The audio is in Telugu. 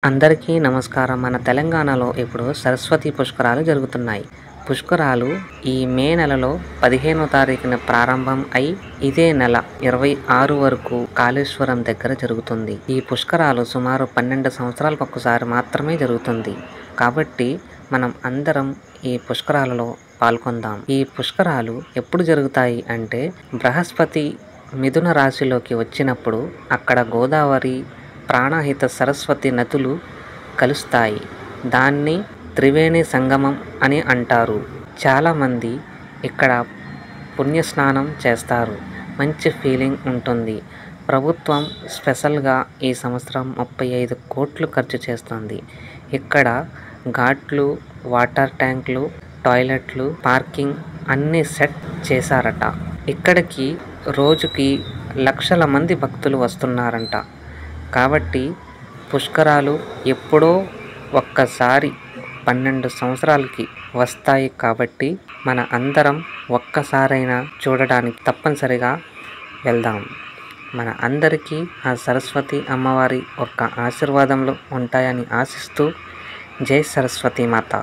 అందరికీ నమస్కారం. మన తెలంగాణలో ఇప్పుడు సరస్వతి పుష్కరాలు జరుగుతున్నాయి. పుష్కరాలు ఈ మే నెలలో 15వ తారీఖున ప్రారంభం అయి ఇదే నెల 26 వరకు కాళేశ్వరం దగ్గర జరుగుతుంది. ఈ పుష్కరాలు సుమారు 12 సంవత్సరాలకు ఒక్కసారి మాత్రమే జరుగుతుంది. కాబట్టి మనం అందరం ఈ పుష్కరాలలో పాల్గొందాం. ఈ పుష్కరాలు ఎప్పుడు జరుగుతాయి అంటే బృహస్పతి మిథున రాశిలోకి వచ్చినప్పుడు అక్కడ గోదావరి, ప్రాణహిత సరస్వతి నదులు కలుస్తాయి. దాన్ని త్రివేణి సంగమం అని అంటారు. చాలామంది ఇక్కడ పుణ్యస్నానం చేస్తారు. మంచి ఫీలింగ్ ఉంటుంది. ప్రభుత్వం స్పెషల్గా ఈ సంవత్సరం 35 కోట్లు ఖర్చు చేస్తుంది. ఇక్కడ ఘాట్లు, వాటర్ ట్యాంకులు, టాయిలెట్లు, పార్కింగ్ అన్నీ సెట్ చేశారట. ఇక్కడికి రోజుకి లక్షల మంది భక్తులు వస్తున్నారంట. కాబట్టి పుష్కరాలు ఎప్పుడో ఒక్కసారి 12 సంవత్సరాలకి వస్తాయి. కాబట్టి మన అందరం ఒక్కసారైనా చూడడానికి తప్పనిసరిగా వెళ్దాం. మన అందరికీ ఆ సరస్వతి అమ్మవారి యొక్క ఆశీర్వాదములు ఉంటాయని ఆశిస్తూ జై సరస్వతి మాత.